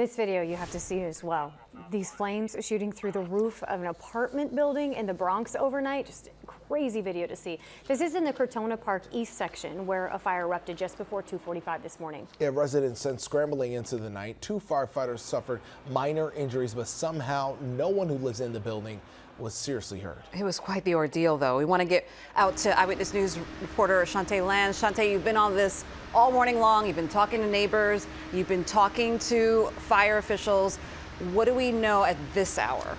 This video you have to see as well. These flames shooting through the roof of an apartment building in the Bronx overnight. Just crazy video to see. This is in the Crotona Park East section where a fire erupted just before 2:45 this morning. Yeah, residents sent scrambling into the night. 2 firefighters suffered minor injuries, but somehow no one who lives in the building was seriously hurt. It was quite the ordeal, though. We want to get out to Eyewitness News reporter Chanteé Lans. Chanteé, you've been on this all morning long. You've been talking to neighbors. You've been talking to fire officials. What do we know at this hour?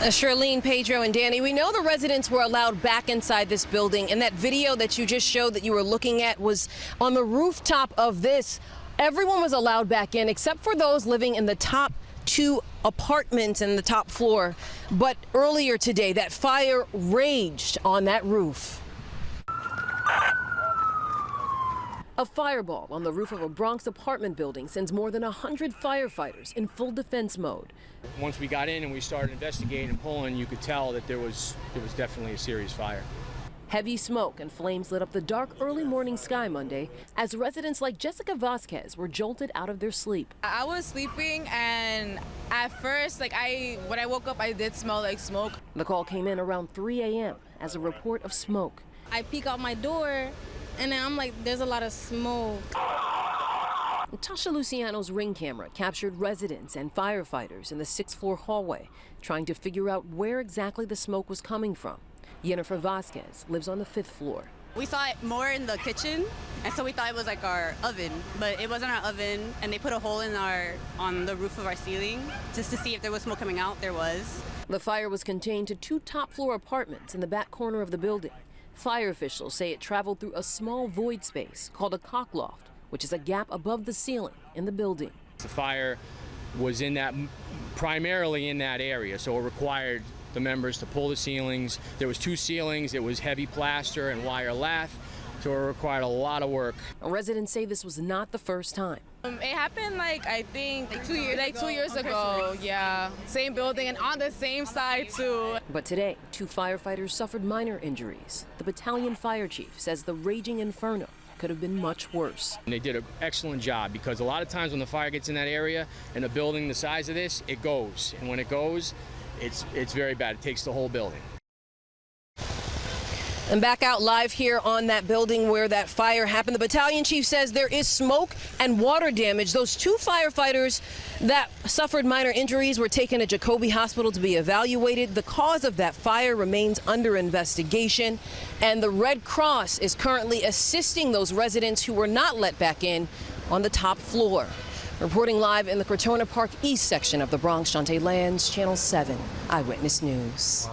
Charlene, Pedro, and Danny, we know the residents were allowed back inside this building, and that video that you just showed that you were looking at was on the rooftop of this. Everyone was allowed back in except for those living in the top 2 apartments in the top floor. But earlier today, that fire raged on that roof. A fireball on the roof of a Bronx apartment building sends more than 100 firefighters in full defense mode. Once we got in and we started investigating and pulling, you could tell that there was definitely a serious fire. Heavy smoke and flames lit up the dark early morning sky Monday as residents like Jessica Vasquez were jolted out of their sleep. I was sleeping, and at first, when I woke up, I did smell like smoke. The call came in around 3 a.m. as a report of smoke. I peek out my door, and then I'm like, there's a lot of smoke. Tasha Luciano's Ring camera captured residents and firefighters in the 6th floor hallway trying to figure out where exactly the smoke was coming from. Jennifer Vasquez lives on the 5th floor. We saw it more in the kitchen, and so we thought it was like our oven, but it wasn't our oven, and they put a hole on the roof of our ceiling just to see if there was smoke coming out. There was. The fire was contained to 2 top floor apartments in the back corner of the building. Fire officials say it traveled through a small void space called a cockloft, which is a gap above the ceiling in the building. The fire was primarily in that area, so it required the members to pull the ceilings. There was 2 ceilings. It was heavy plaster and wire lath, so it required a lot of work. Residents say this was not the first time. It happened I think 2 years ago. Yeah, same building and on the same side too. But today, 2 firefighters suffered minor injuries. The battalion fire chief says the raging inferno could have been much worse. And they did an excellent job, because a lot of times when the fire gets in that area and a building the size of this, it goes. And when it goes, it's very bad. It takes the whole building. And back out live here on that building where that fire happened, the battalion chief says there is smoke and water damage. Those 2 firefighters that suffered minor injuries were taken to Jacoby Hospital to be evaluated. The cause of that fire remains under investigation, and the Red Cross is currently assisting those residents who were not let back in on the top floor. Reporting live in the Crotona Park East section of the Bronx, Chanteé Lans, Channel 7 Eyewitness News.